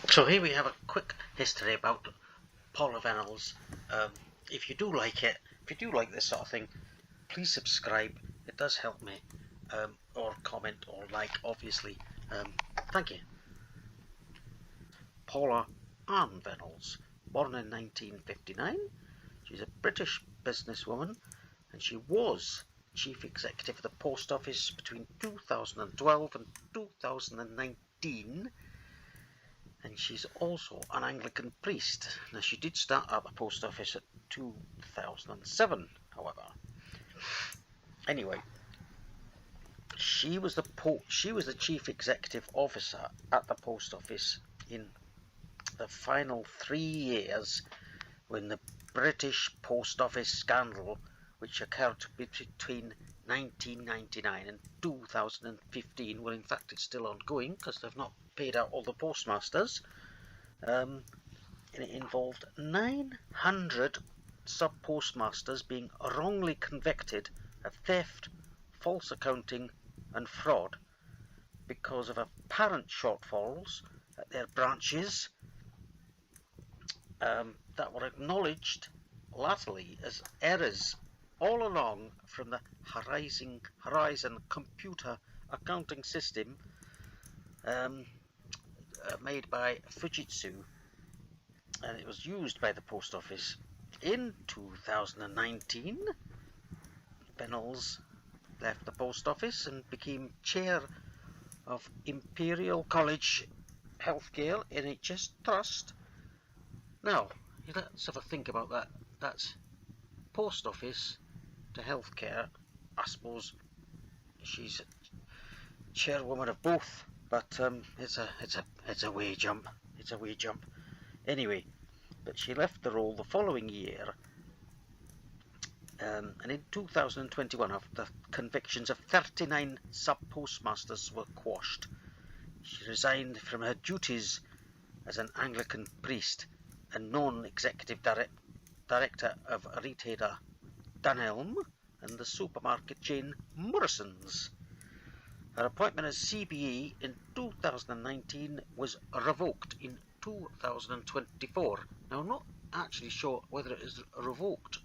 So here we have a quick history about Paula Vennells. If you do like it, if you do like this sort of thing, please subscribe. It does help me. Or comment or like, obviously. Thank you. Paula Ann Vennells, born in 1959. She's a British businesswoman, and she was Chief Executive of the Post Office between 2012 and 2019. And she's also an Anglican priest. Now, she did start at the post office at 2007, however. Anyway, she was the chief executive officer at the post office in the final 3 years when the British post office scandal, which occurred between 1999 and 2015, well, in fact, it's still ongoing because they've not paid out all the postmasters. And it involved 900 sub-postmasters being wrongly convicted of theft, false accounting and fraud because of apparent shortfalls at their branches that were acknowledged latterly as errors all along from the Horizon computer accounting system made by Fujitsu, and it was used by the post office. In 2019, Vennells left the post office and became chair of Imperial College Healthcare NHS Trust. Now, let's have a think about that. That's post office to healthcare. I suppose she's chairwoman of both, but it's a way jump. It's a way jump. Anyway, but she left the role the following year, and in 2021, after convictions of 39 sub-postmasters were quashed, she resigned from her duties as an Anglican priest and non-executive director of retailer Dunelm and the supermarket chain Morrison's. Her appointment as CBE in 2019 was revoked in 2024. Now, I'm not actually sure whether it is revoked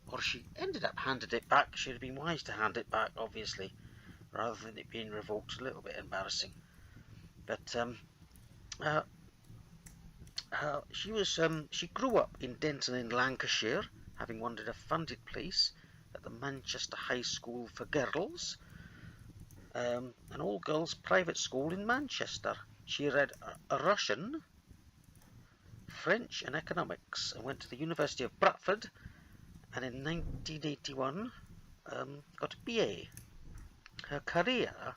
or she ended up handed it back. She'd have been wise to hand it back, obviously, rather than it being revoked. A little bit embarrassing. But she grew up in Denton in Lancashire, having wanted a funded place at the Manchester High School for Girls, an all-girls private school in Manchester. She read Russian, French and economics and went to the University of Bradford, and in 1981 got a BA. Her career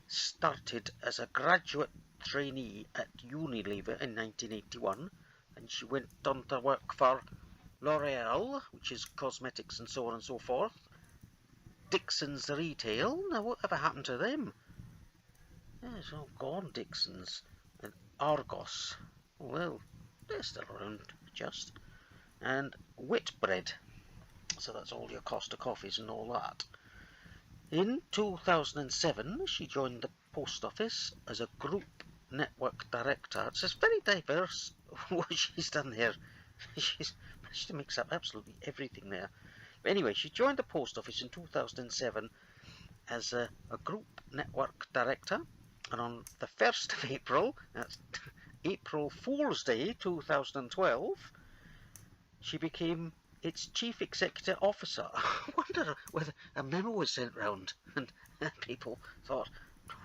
started as a graduate trainee at Unilever in 1981, and she went on to work for L'Oreal, which is cosmetics and so on and so forth, Dixon's Retail. Now, whatever happened to them? It's all gone, Dixon's. And Argos. Well, they're still around, just. And Whitbread. So that's all your Costa coffees and all that. In 2007, she joined the post office as a group network director. It's just very diverse what she's done here. She's managed to mix up absolutely everything there. But anyway, she joined the post office in 2007 as a group network director, and on the 1st of April, that's April Fool's Day 2012, she became its chief executive officer. I wonder whether a memo was sent round and people thought,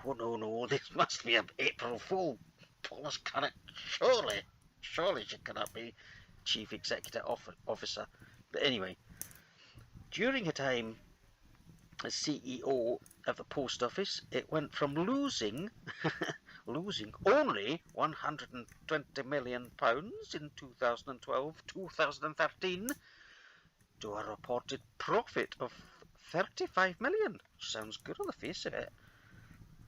oh no, this must be an April Fool. Paula's cannot, surely she cannot be chief executive officer. But anyway, during her time as CEO of the post office, it went from losing only £120 million in 2012-2013 to a reported profit of 35 million, which sounds good on the face of it.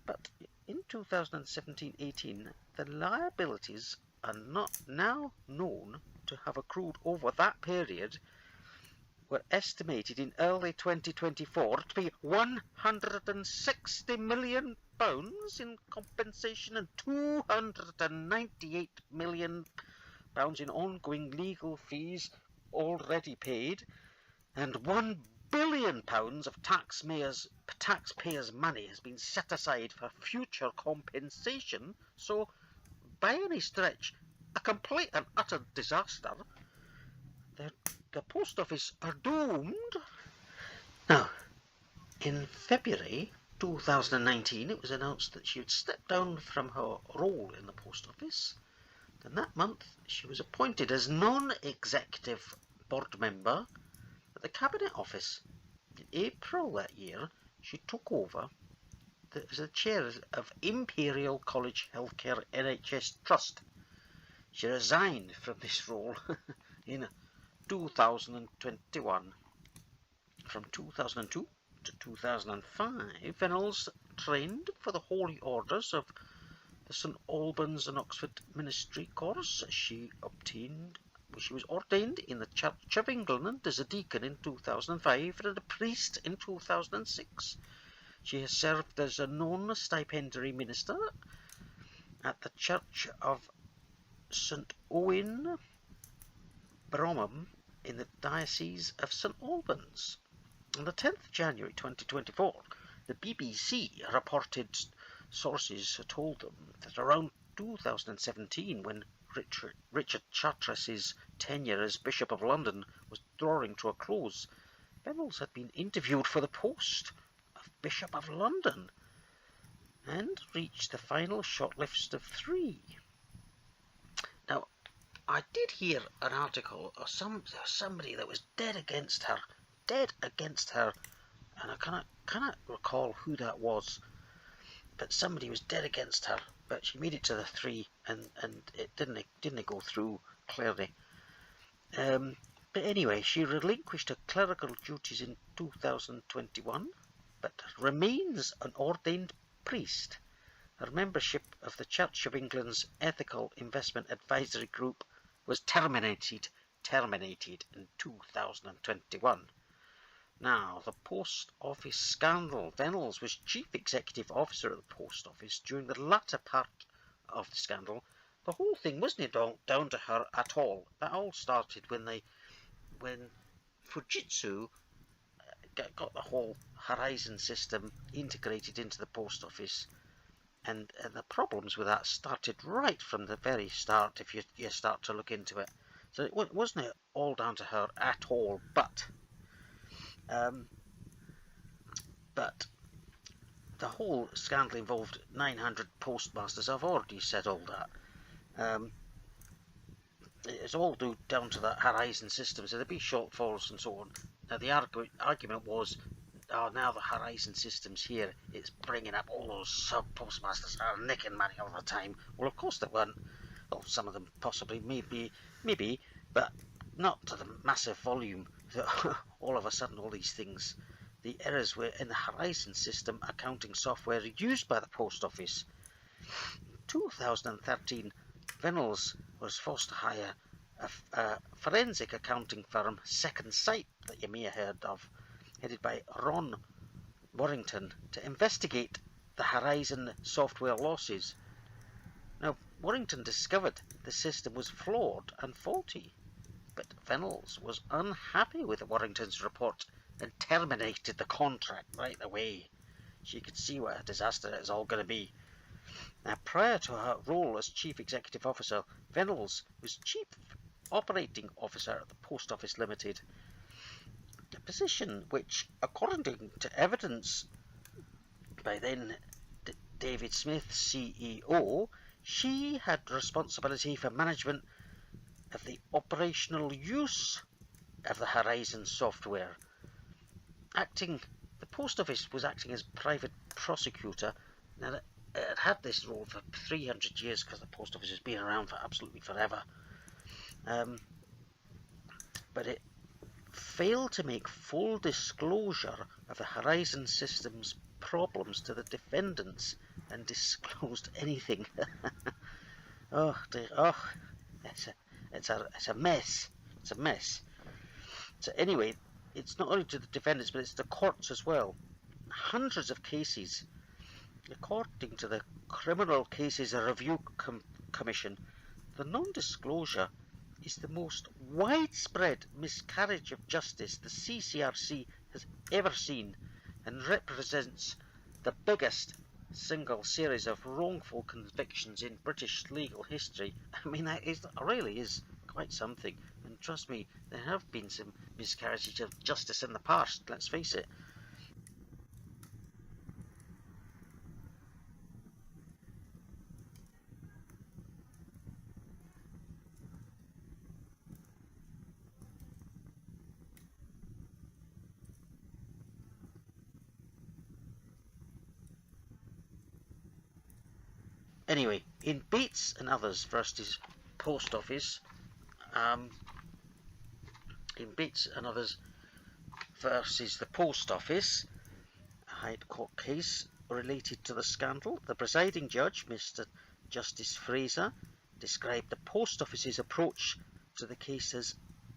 But in 2017-18, the liabilities are not now known to have accrued over that period were estimated in early 2024 to be £160 million in compensation and £298 million in ongoing legal fees already paid, and £1 billion of taxpayers' money has been set aside for future compensation. So, by any stretch, a complete and utter disaster. The post office are doomed. Now, in February 2019, it was announced that she would step down from her role in the post office. Then that month, she was appointed as non-executive board member at the Cabinet Office. In April that year, she took over as the chair of Imperial College Healthcare NHS Trust. She resigned from this role in 2021. From 2002 to 2005, Vennells trained for the Holy Orders of the St Albans and Oxford Ministry course. She was ordained in the Church of England as a deacon in 2005 and a priest in 2006. She has served as a non-stipendiary minister at the Church of St Owen, Bromham, in the Diocese of St Albans. On the 10th of January 2024, the BBC reported sources told them that around 2017, when Richard Charteris's tenure as Bishop of London was drawing to a close, Vennells had been interviewed for the post of Bishop of London and reached the final shortlist of 3. Now, I did hear an article of somebody that was dead against her, and I cannot recall who that was, but somebody was dead against her, but she made it to the 3, and it didn't go through clearly. But anyway, she relinquished her clerical duties in 2021, but remains an ordained priest. Her membership of the Church of England's Ethical Investment Advisory Group was terminated in 2021. Now, the post office scandal. Vennells was chief executive officer of the post office during the latter part of the scandal. The whole thing wasn't down to her at all. That all started when Fujitsu got the whole Horizon system integrated into the post office, and the problems with that started right from the very start. If you start to look into it, so it wasn't all down to her at all, but the whole scandal involved 900 postmasters. I've already said all that. It's all down to that Horizon system, so there'd be shortfalls and so on. Now, the argument was, now the Horizon system's here, it's bringing up all those sub-postmasters are nicking money all the time. Well, of course they weren't. Well, some of them possibly, maybe, but not to the massive volume that all of a sudden all these things. The errors were in the Horizon system accounting software used by the post office. In 2013, Vennells was forced to hire a forensic accounting firm, Second Sight, that you may have heard of, headed by Ron Warrington, to investigate the Horizon software losses. Now, Warrington discovered the system was flawed and faulty, but Vennells was unhappy with Warrington's report and terminated the contract right away. She could see what a disaster it was all going to be. Now, prior to her role as Chief Executive Officer, Vennells was Chief Operating Officer at the Post Office Limited, a position which, according to evidence by then David Smith, CEO, she had responsibility for management of the operational use of the Horizon software. The post office was acting as private prosecutor. Now, it had this role for 300 years because the post office has been around for absolutely forever. But it failed to make full disclosure of the Horizon system's problems to the defendants and disclosed anything. Oh dear, it's a mess. It's a mess. So anyway, it's not only to the defendants, but it's the courts as well. Hundreds of cases. According to the Criminal Cases Review Commission, the non-disclosure is the most widespread miscarriage of justice the CCRC has ever seen and represents the biggest single series of wrongful convictions in British legal history. I mean, that really is quite something. And trust me, there have been some miscarriages of justice in the past, let's face it. Anyway, in Bates and Others versus Post Office, in Bates and Others versus the Post Office, a High Court case related to the scandal, the presiding judge, Mr. Justice Fraser, described the Post Office's approach to the case as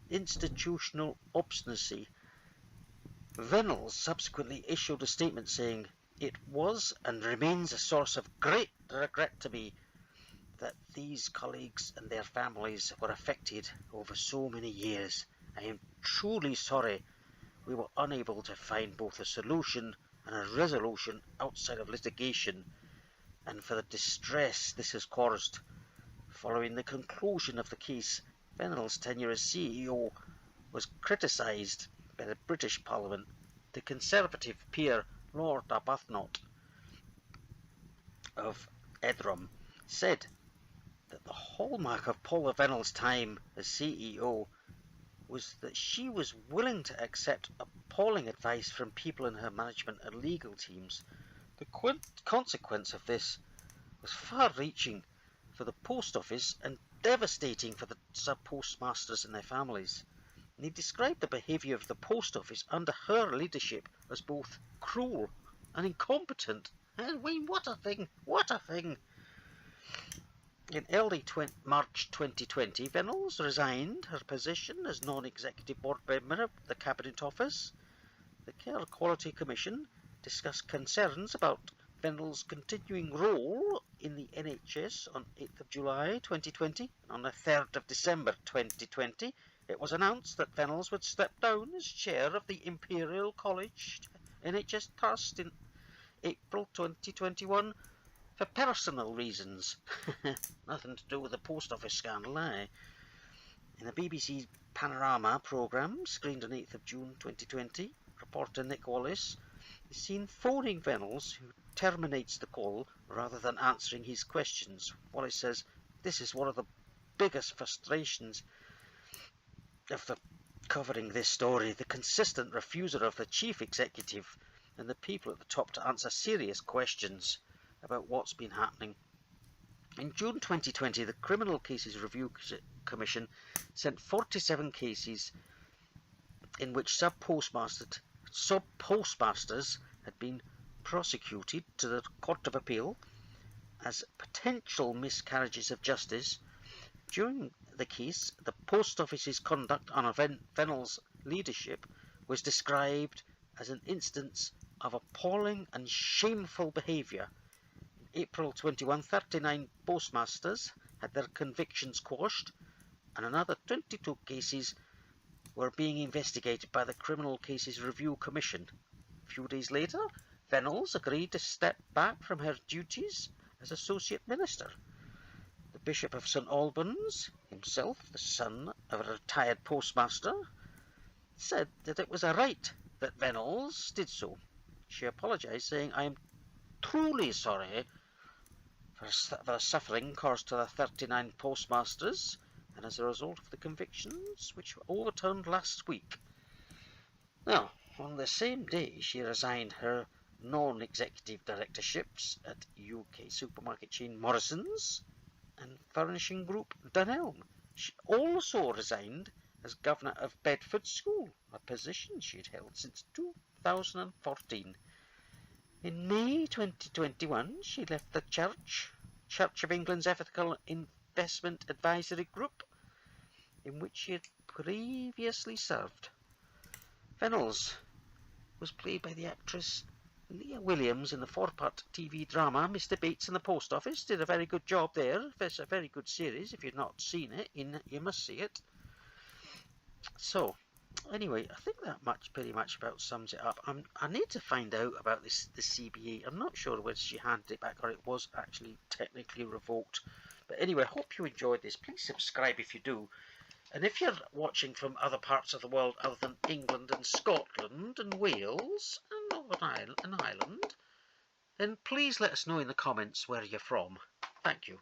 institutional obstinacy. Vennells subsequently issued a statement saying, "It was and remains a source of great regret to me that these colleagues and their families were affected over so many years. I am truly sorry we were unable to find both a solution and a resolution outside of litigation, and for the distress this has caused." Following the conclusion of the case, Vennells' tenure as CEO was criticised by the British Parliament. The Conservative peer Lord Arbuthnot of Edrom said that the hallmark of Paula Vennells' time as CEO was that she was willing to accept appalling advice from people in her management and legal teams. The consequence of this was far-reaching for the Post Office and devastating for the sub-postmasters and their families. And he described the behaviour of the Post Office under her leadership as both cruel and incompetent. And what a thing! What a thing! In early March 2020, Vennells resigned her position as non-executive board member of the Cabinet Office. The Care Quality Commission discussed concerns about Vennells' continuing role in the NHS on 8th of July 2020. On the 3rd of December 2020, it was announced that Vennells would step down as chair of the Imperial College NHS Trust in April 2021 for personal reasons. Nothing to do with the Post Office scandal, eh? In the BBC Panorama programme, screened on 8th of June 2020, reporter Nick Wallace is seen phoning Vennells, who terminates the call rather than answering his questions. Wallace says, "This is one of the biggest frustrations of covering this story, the consistent refusal of the chief executive and the people at the top to answer serious questions about what's been happening." In June 2020, the Criminal Cases Review Commission sent 47 cases in which sub-postmasters had been prosecuted to the Court of Appeal as potential miscarriages of justice. During the case, the Post Office's conduct under Vennells' leadership was described as an instance of appalling and shameful behaviour. In April 21, 39 postmasters had their convictions quashed, and another 22 cases were being investigated by the Criminal Cases Review Commission. A few days later, Vennells agreed to step back from her duties as Associate Minister. The Bishop of St Albans, himself the son of a retired postmaster, said that it was a right that Vennells did so. She apologised, saying, "I am truly sorry for the suffering caused to the 39 postmasters and as a result of the convictions which were overturned last week." Now, on the same day, she resigned her non-executive directorships at UK supermarket chain Morrison's and furnishing group Dunelm. She also resigned as governor of Bedford School, a position she had held since 2014. In May 2021, she left the Church of England's Ethical Investment Advisory Group, in which she had previously served. Vennells was played by the actress Leah Williams in the four-part TV drama Mr. Bates and the Post Office. Did a very good job there. It's a very good series. If you've not seen it, you must see it. So, anyway, I think that pretty much about sums it up. I need to find out about the CBA. I'm not sure whether she handed it back or it was actually technically revoked. But anyway, I hope you enjoyed this. Please subscribe if you do. And if you're watching from other parts of the world other than England and Scotland and Wales and Northern Ireland, then please let us know in the comments where you're from. Thank you.